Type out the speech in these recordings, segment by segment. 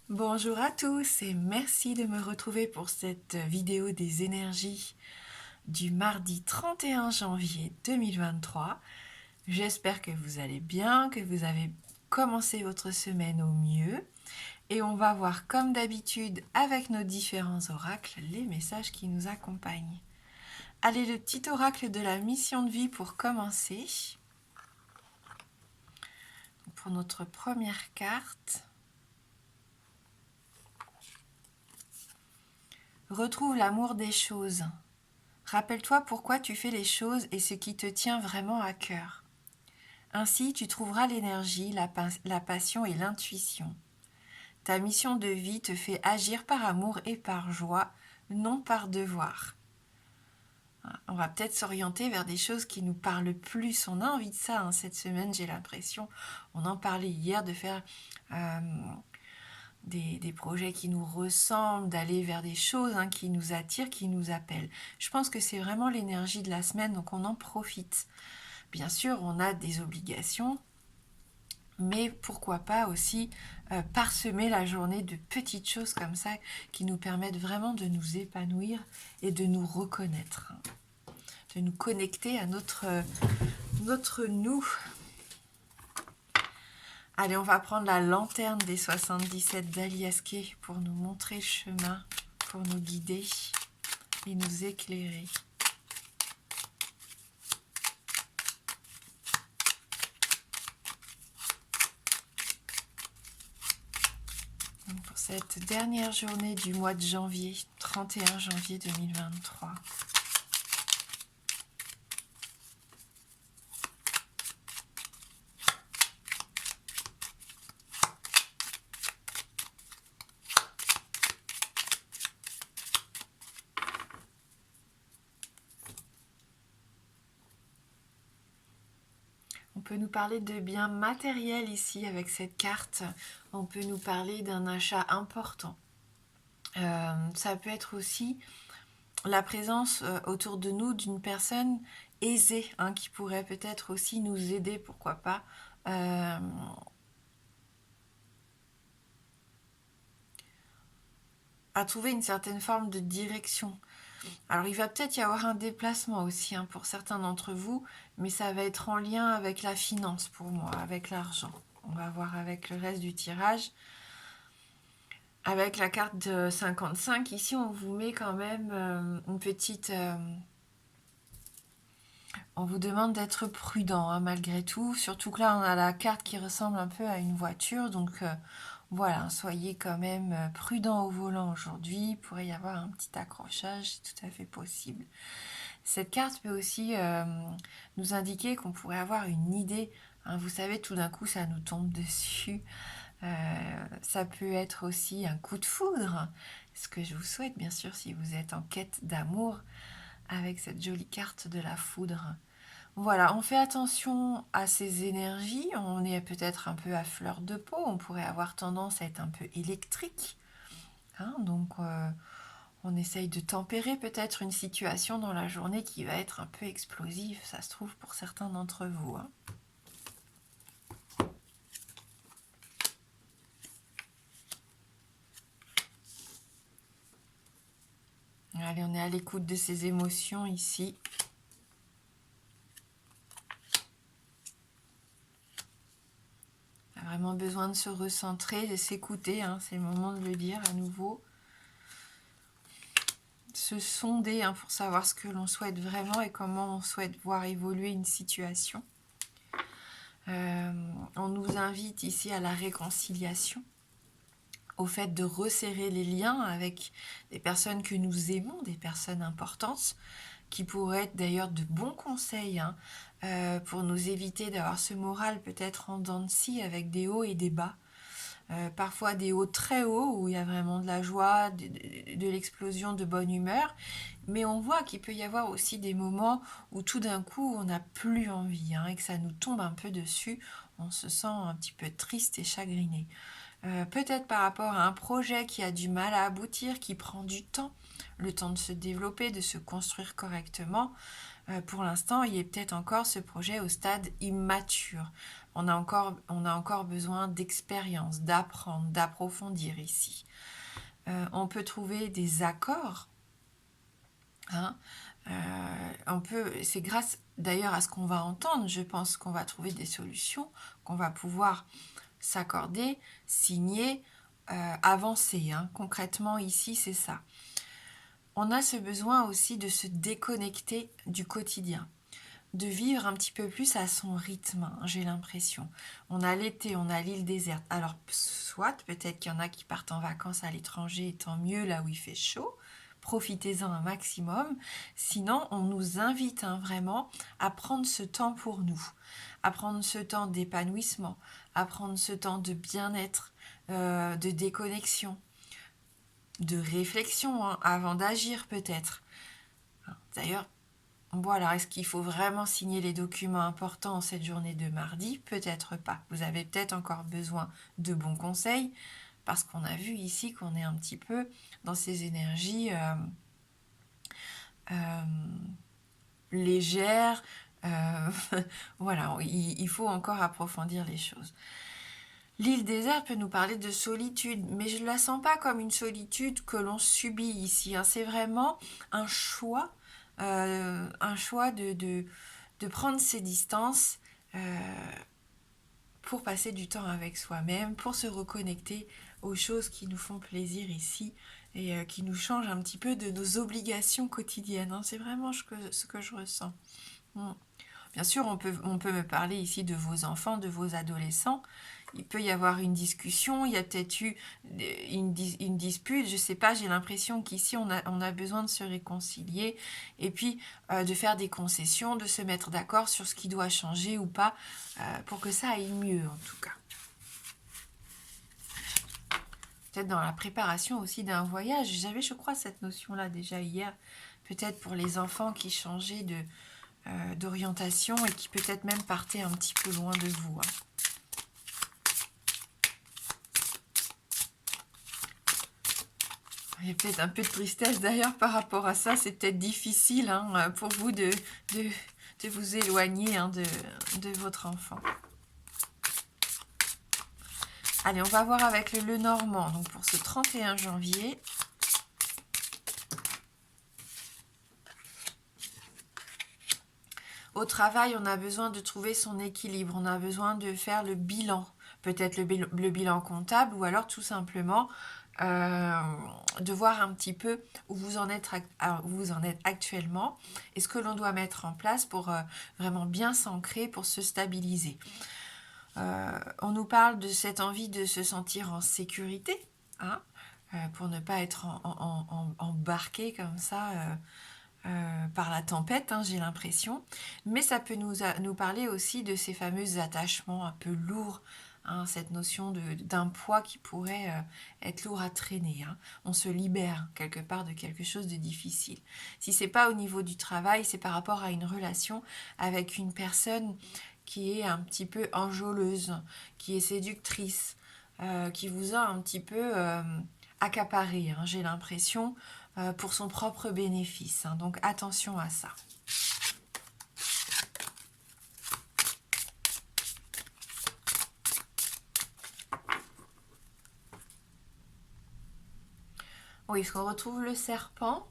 Bonjour à tous et merci de me retrouver pour cette vidéo des énergies du mardi 31 janvier 2023. J'espère que vous allez bien, que vous avez commencé votre semaine au mieux. Et on va voir comme d'habitude avec nos différents oracles les messages qui nous accompagnent. Allez, le petit oracle de la mission de vie pour commencer. Pour notre première carte. Retrouve l'amour des choses. Rappelle-toi pourquoi tu fais les choses et ce qui te tient vraiment à cœur. Ainsi, tu trouveras l'énergie, la passion et l'intuition. Ta mission de vie te fait agir par amour et par joie, non par devoir. On va peut-être s'orienter vers des choses qui nous parlent plus. On a envie de ça cette semaine, j'ai l'impression. On en parlait hier de faire des projets qui nous ressemblent, d'aller vers des choses qui nous attirent, qui nous appellent. Je pense que c'est vraiment l'énergie de la semaine, donc on en profite. Bien sûr, on a des obligations, mais pourquoi pas aussi parsemer la journée de petites choses comme ça qui nous permettent vraiment de nous épanouir et de nous reconnaître, de nous connecter à notre nous. Allez, on va prendre la lanterne des 77 d'Aliaské pour nous montrer le chemin, pour nous guider et nous éclairer. Donc pour cette dernière journée du mois de janvier, 31 janvier 2023. On peut nous parler de biens matériels ici avec cette carte. On peut nous parler d'un achat important. Ça peut être aussi la présence autour de nous d'une personne aisée qui pourrait peut-être aussi nous aider, pourquoi pas, à trouver une certaine forme de direction. Alors il va peut-être y avoir un déplacement aussi pour certains d'entre vous, mais ça va être en lien avec la finance pour moi, avec l'argent. On va voir avec le reste du tirage. Avec la carte de 55, ici on vous met quand même une petite... on vous demande d'être prudent malgré tout, surtout que là on a la carte qui ressemble un peu à une voiture, donc voilà, soyez quand même prudent au volant aujourd'hui, il pourrait y avoir un petit accrochage, c'est tout à fait possible. Cette carte peut aussi nous indiquer qu'on pourrait avoir une idée, vous savez, tout d'un coup ça nous tombe dessus, ça peut être aussi un coup de foudre, ce que je vous souhaite bien sûr si vous êtes en quête d'amour avec cette jolie carte de la foudre. Voilà, on fait attention à ces énergies, on est peut-être un peu à fleur de peau, on pourrait avoir tendance à être un peu électrique, donc on essaye de tempérer peut-être une situation dans la journée qui va être un peu explosive, ça se trouve pour certains d'entre vous. Allez, on est à l'écoute de ces émotions ici. On a vraiment besoin de se recentrer, de s'écouter, c'est le moment de le dire à nouveau. Se sonder pour savoir ce que l'on souhaite vraiment et comment on souhaite voir évoluer une situation. On nous invite ici à la réconciliation, au fait de resserrer les liens avec des personnes que nous aimons, des personnes importantes, qui pourraient être d'ailleurs de bons conseils pour nous éviter d'avoir ce moral peut-être en dents de scie avec des hauts et des bas. Parfois des hauts très hauts où il y a vraiment de la joie, de l'explosion, de bonne humeur, mais on voit qu'il peut y avoir aussi des moments où tout d'un coup on n'a plus envie et que ça nous tombe un peu dessus, on se sent un petit peu triste et chagriné. Peut-être par rapport à un projet qui a du mal à aboutir, qui prend du temps, le temps de se développer, de se construire correctement. Pour l'instant, il y a peut-être encore ce projet au stade immature. on a encore besoin d'expérience, d'apprendre, d'approfondir ici. On peut trouver des accords. Hein, c'est grâce d'ailleurs à ce qu'on va entendre, je pense qu'on va trouver des solutions, qu'on va pouvoir s'accorder, signer, avancer. Hein. Concrètement, ici, c'est ça. On a ce besoin aussi de se déconnecter du quotidien, de vivre un petit peu plus à son rythme, hein, j'ai l'impression. On a l'été, on a l'île déserte. Alors, soit, peut-être qu'il y en a qui partent en vacances à l'étranger, tant mieux là où il fait chaud. Profitez-en un maximum. Sinon, on nous invite vraiment à prendre ce temps pour nous, à prendre ce temps d'épanouissement, à prendre ce temps de bien-être, de déconnexion, de réflexion, hein, avant d'agir peut-être. D'ailleurs, voilà, est-ce qu'il faut vraiment signer les documents importants en cette journée de mardi? Peut-être pas. Vous avez peut-être encore besoin de bons conseils, parce qu'on a vu ici qu'on est un petit peu dans ces énergies légères. Voilà, il faut encore approfondir les choses. L'île déserte peut nous parler de solitude, mais je ne la sens pas comme une solitude que l'on subit ici. Hein. C'est vraiment un choix de prendre ses distances pour passer du temps avec soi-même, pour se reconnecter aux choses qui nous font plaisir ici et qui nous changent un petit peu de nos obligations quotidiennes. Hein. C'est vraiment ce que je ressens. Bien sûr, on peut me parler ici de vos enfants, de vos adolescents. Il peut y avoir une discussion, il y a peut-être eu une dispute, je ne sais pas, j'ai l'impression qu'ici on a besoin de se réconcilier et puis de faire des concessions, de se mettre d'accord sur ce qui doit changer ou pas pour que ça aille mieux en tout cas. Peut-être dans la préparation aussi d'un voyage, j'avais je crois cette notion-là déjà hier, peut-être pour les enfants qui changeaient d'orientation et qui peut-être même partaient un petit peu loin de vous. Hein. Il y a peut-être un peu de tristesse d'ailleurs par rapport à ça. C'est peut-être difficile hein, pour vous de vous éloigner hein, de votre enfant. Allez, on va voir avec le Lenormand. Donc pour ce 31 janvier. Au travail, on a besoin de trouver son équilibre. On a besoin de faire le bilan. Peut-être le bilan comptable ou alors tout simplement de voir un petit peu où vous en êtes actuellement et ce que l'on doit mettre en place pour vraiment bien s'ancrer, pour se stabiliser. On nous parle de cette envie de se sentir en sécurité, hein, pour ne pas être embarqué comme ça par la tempête, hein, j'ai l'impression. Mais ça peut nous parler aussi de ces fameux attachements un peu lourds, hein, cette notion d'un poids qui pourrait être lourd à traîner. Hein. On se libère quelque part de quelque chose de difficile. Si c'est pas au niveau du travail, c'est par rapport à une relation avec une personne qui est un petit peu enjôleuse, qui est séductrice, qui vous a un petit peu accaparé, hein, j'ai l'impression, pour son propre bénéfice. Hein, donc attention à ça. Oui, parce qu'on retrouve le serpent.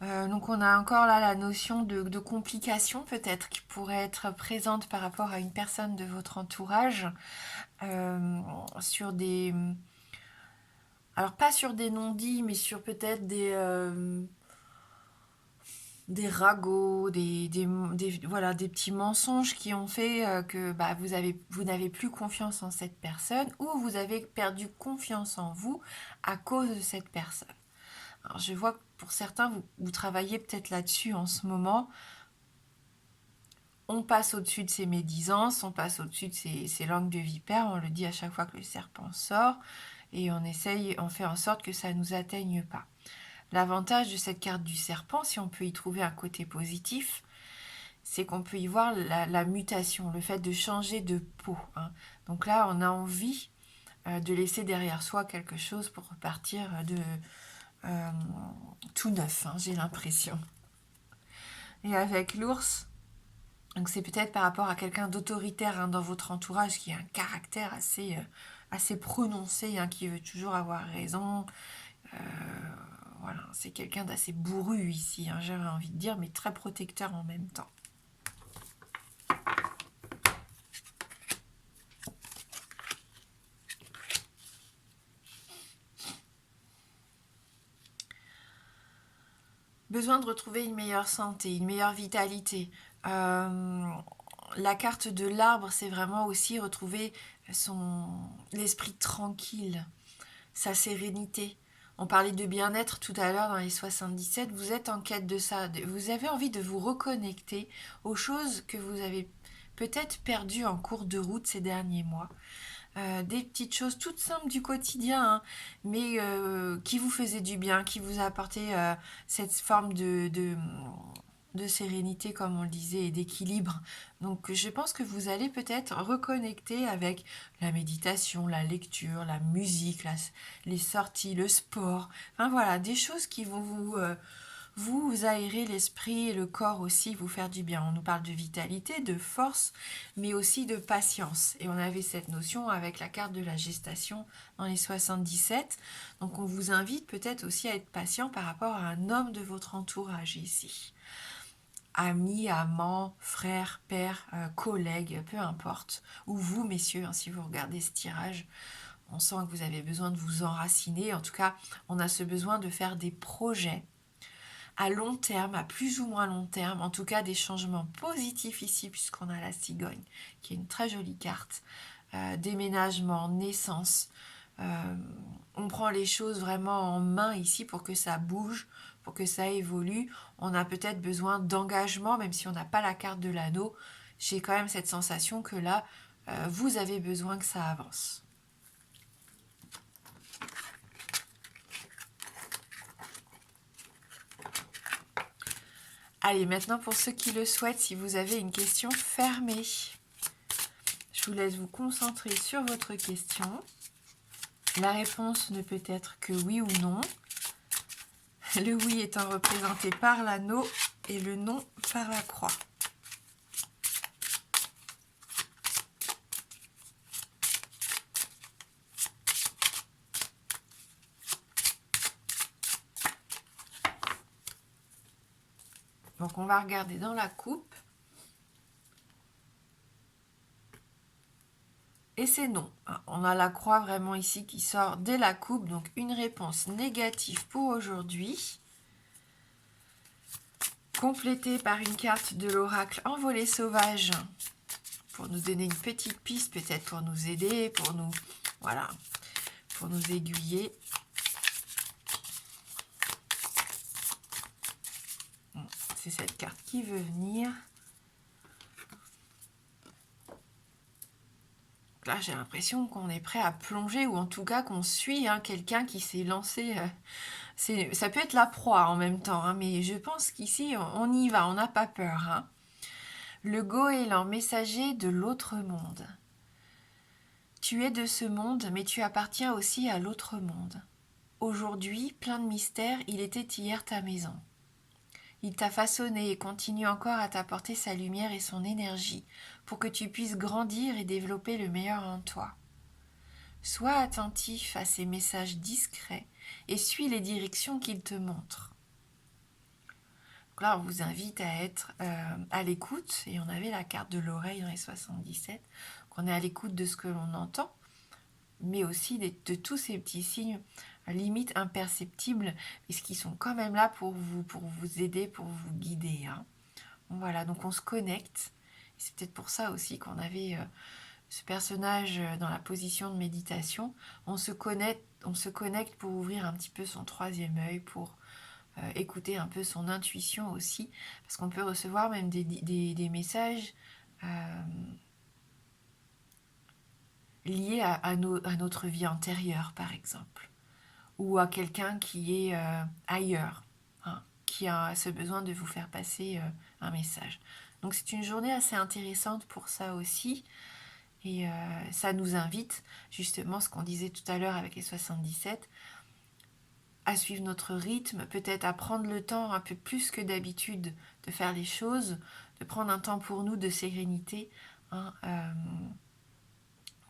Donc on a encore là la notion de complication peut-être qui pourrait être présente par rapport à une personne de votre entourage sur des... Alors pas sur des non-dits, mais sur peut-être des ragots, voilà, des petits mensonges qui ont fait que bah, vous n'avez plus confiance en cette personne ou vous avez perdu confiance en vous à cause de cette personne. Alors, je vois que pour certains, vous travaillez peut-être là-dessus en ce moment. On passe au-dessus de ces médisances, on passe au-dessus de ces langues de vipère, on le dit à chaque fois que le serpent sort, et on fait en sorte que ça ne nous atteigne pas. L'avantage de cette carte du serpent, si on peut y trouver un côté positif, c'est qu'on peut y voir la mutation, le fait de changer de peau. Hein. Donc là, on a envie de laisser derrière soi quelque chose pour repartir tout neuf, hein, j'ai l'impression. Et avec l'ours, Donc c'est peut-être par rapport à quelqu'un d'autoritaire hein, dans votre entourage qui a un caractère assez prononcé, hein, qui veut toujours avoir raison. Euh, voilà, c'est quelqu'un d'assez bourru ici, hein, j'aurais envie de dire, mais très protecteur en même temps. Besoin de retrouver une meilleure santé, une meilleure vitalité. La carte de l'arbre, c'est vraiment aussi retrouver l'esprit tranquille, sa sérénité. On parlait de bien-être tout à l'heure dans les 77, vous êtes en quête de ça. Vous avez envie de vous reconnecter aux choses que vous avez peut-être perdues en cours de route ces derniers mois. Des petites choses toutes simples du quotidien, hein, mais qui vous faisaient du bien, qui vous apportaient cette forme de sérénité, comme on le disait, et d'équilibre. Donc je pense que vous allez peut-être reconnecter avec la méditation, la lecture, la musique, les sorties, le sport. Enfin voilà, des choses qui vont vous aérer l'esprit et le corps aussi, vous faire du bien. On nous parle de vitalité, de force, mais aussi de patience. Et on avait cette notion avec la carte de la gestation dans les 77. Donc on vous invite peut-être aussi à être patient par rapport à un homme de votre entourage ici. Ami, amant, frère, père, collègue, peu importe. Ou vous, messieurs, hein, si vous regardez ce tirage, on sent que vous avez besoin de vous enraciner. En tout cas, on a ce besoin de faire des projets à long terme, à plus ou moins long terme, en tout cas des changements positifs ici, puisqu'on a la cigogne, qui est une très jolie carte. Déménagement, naissance. On prend les choses vraiment en main ici pour que ça bouge, pour que ça évolue. On a peut-être besoin d'engagement, même si on n'a pas la carte de l'anneau. J'ai quand même cette sensation que là, vous avez besoin que ça avance. Allez, maintenant pour ceux qui le souhaitent, si vous avez une question fermée, je vous laisse vous concentrer sur votre question. La réponse ne peut être que oui ou non. Le oui étant représenté par l'anneau et le non par la croix. Donc on va regarder dans la coupe. Et c'est non. On a la croix vraiment ici qui sort dès la coupe. Donc une réponse négative pour aujourd'hui. Complétée par une carte de l'oracle Envolée sauvage. Pour nous donner une petite piste, peut-être pour nous aider, pour nous, voilà, pour nous aiguiller. C'est cette carte qui veut venir. Là, j'ai l'impression qu'on est prêt à plonger, ou en tout cas qu'on suit quelqu'un qui s'est lancé. Ça peut être la proie en même temps, hein, mais je pense qu'ici, on y va, on n'a pas peur. Hein. Le goéland messager de l'autre monde. Tu es de ce monde, mais tu appartiens aussi à l'autre monde. Aujourd'hui, plein de mystères, il était hier ta maison. Il t'a façonné et continue encore à t'apporter sa lumière et son énergie pour que tu puisses grandir et développer le meilleur en toi. Sois attentif à ces messages discrets et suis les directions qu'il te montre. Donc là, on vous invite à être à l'écoute, et on avait la carte de l'oreille dans les 77, qu'on est à l'écoute de ce que l'on entend, mais aussi de tous ces petits signes limite imperceptibles, puisqu'ils sont quand même là pour vous aider, pour vous guider. Hein. Voilà, donc on se connecte. C'est peut-être pour ça aussi qu'on avait ce personnage dans la position de méditation. On se connecte pour ouvrir un petit peu son troisième œil, pour écouter un peu son intuition aussi, parce qu'on peut recevoir même des messages liés à notre vie antérieure, par exemple, ou à quelqu'un qui est ailleurs, hein, qui a ce besoin de vous faire passer un message. Donc c'est une journée assez intéressante pour ça aussi, et ça nous invite, justement, ce qu'on disait tout à l'heure avec les 77, à suivre notre rythme, peut-être à prendre le temps un peu plus que d'habitude de faire les choses, de prendre un temps pour nous de sérénité, hein,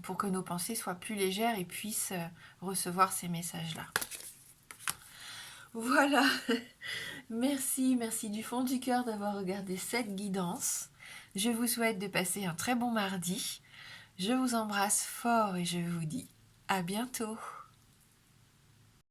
pour que nos pensées soient plus légères et puissent recevoir ces messages-là. Voilà, merci du fond du cœur d'avoir regardé cette guidance. Je vous souhaite de passer un très bon mardi. Je vous embrasse fort et je vous dis à bientôt.